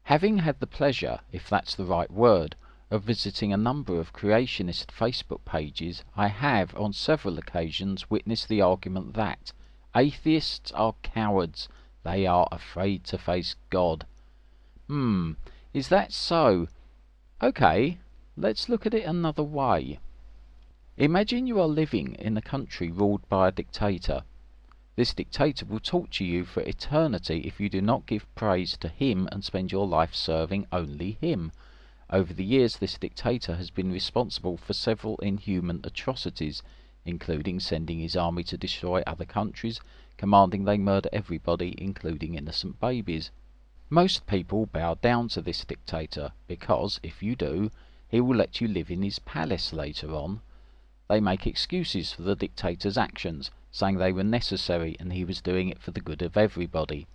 Having had the pleasure, if that's the right word, of visiting a number of creationist Facebook pages, I have on several occasions witnessed the argument that atheists are cowards, they are afraid to face God. Is that so? Okay, let's look at it another way. Imagine you are living in a country ruled by a dictator. This dictator will torture you for eternity if you do not give praise to him and spend your life serving only him. Over the years, this dictator has been responsible for several inhuman atrocities, including sending his army to destroy other countries, commanding they murder everybody, including innocent babies. Most people bow down to this dictator, because, if you do, he will let you live in his palace later on. They make excuses for the dictator's actions, saying they were necessary and he was doing it for the good of everybody.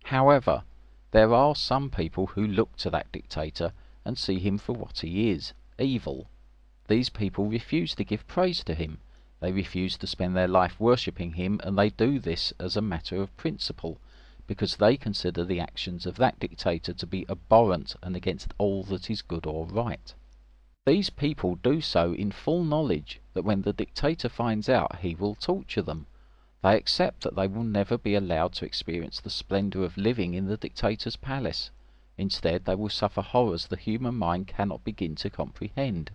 However, there are some people who look to that dictator and see him for what he is, evil. These people refuse to give praise to him. They refuse to spend their life worshipping him, and they do this as a matter of principle, because they consider the actions of that dictator to be abhorrent and against all that is good or right. These people do so in full knowledge that when the dictator finds out, he will torture them. They accept that they will never be allowed to experience the splendor of living in the dictator's palace. Instead, they will suffer horrors the human mind cannot begin to comprehend.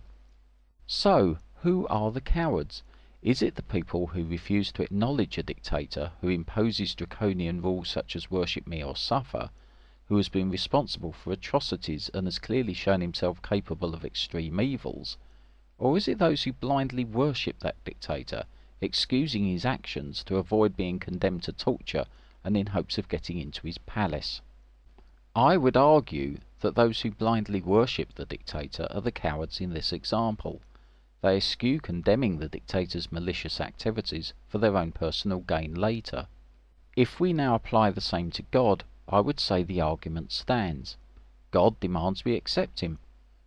So, who are the cowards? Is it the people who refuse to acknowledge a dictator who imposes draconian rules such as worship me or suffer, who has been responsible for atrocities and has clearly shown himself capable of extreme evils? Or is it those who blindly worship that dictator, excusing his actions to avoid being condemned to torture and in hopes of getting into his palace? I would argue that those who blindly worship the dictator are the cowards in this example. They eschew condemning the dictator's malicious activities for their own personal gain later. If we now apply the same to God, I would say the argument stands. God demands we accept him.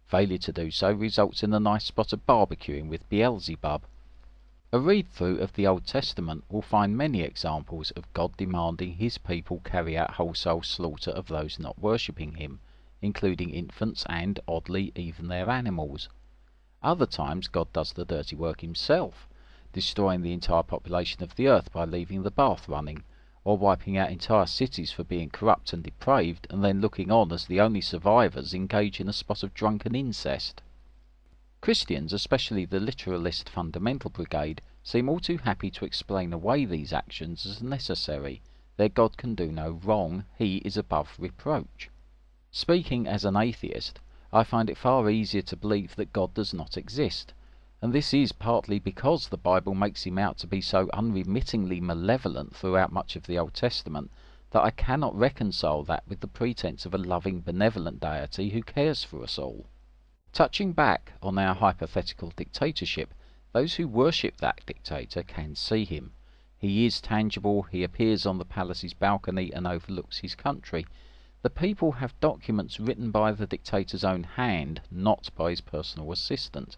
Failure to do so results in a nice spot of barbecuing with Beelzebub. A read-through of the Old Testament will find many examples of God demanding his people carry out wholesale slaughter of those not worshipping him, including infants and, oddly, even their animals. Other times God does the dirty work himself, destroying the entire population of the earth by leaving the bath running, or wiping out entire cities for being corrupt and depraved, and then looking on as the only survivors engage in a spot of drunken incest. Christians, especially the literalist fundamental brigade, seem all too happy to explain away these actions as necessary. Their God can do no wrong, he is above reproach. Speaking as an atheist, I find it far easier to believe that God does not exist, and this is partly because the Bible makes him out to be so unremittingly malevolent throughout much of the Old Testament that I cannot reconcile that with the pretense of a loving, benevolent deity who cares for us all. Touching back on our hypothetical dictatorship, those who worship that dictator can see him. He is tangible, he appears on the palace's balcony and overlooks his country. The people have documents written by the dictator's own hand, not by his personal assistant.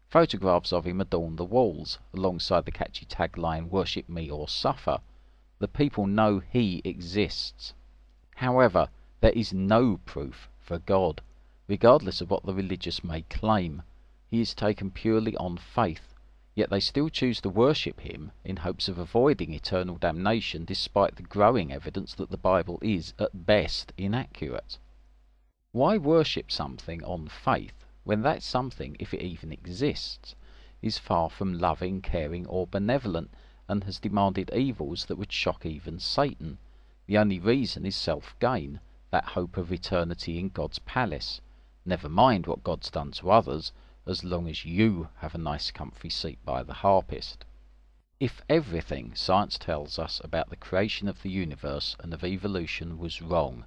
Photographs of him adorn the walls, alongside the catchy tagline, "Worship me or suffer." The people know he exists. However, there is no proof for God, regardless of what the religious may claim. He is taken purely on faith, yet they still choose to worship him in hopes of avoiding eternal damnation, despite the growing evidence that the Bible is, at best, inaccurate. Why worship something on faith, when that something, if it even exists, is far from loving, caring, or benevolent, and has demanded evils that would shock even Satan? The only reason is self-gain, that hope of eternity in God's palace. Never mind what God's done to others, as long as you have a nice comfy seat by the harpist. If everything science tells us about the creation of the universe and of evolution was wrong,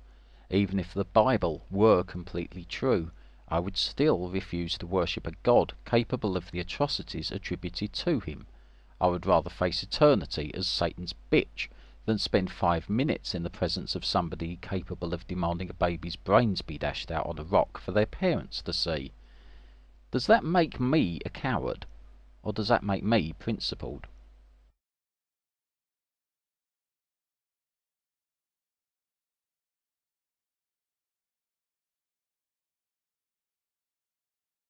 even if the Bible were completely true, I would still refuse to worship a God capable of the atrocities attributed to him. I would rather face eternity as Satan's bitch than spend 5 minutes in the presence of somebody capable of demanding a baby's brains be dashed out on a rock for their parents to see. Does that make me a coward, or does that make me principled?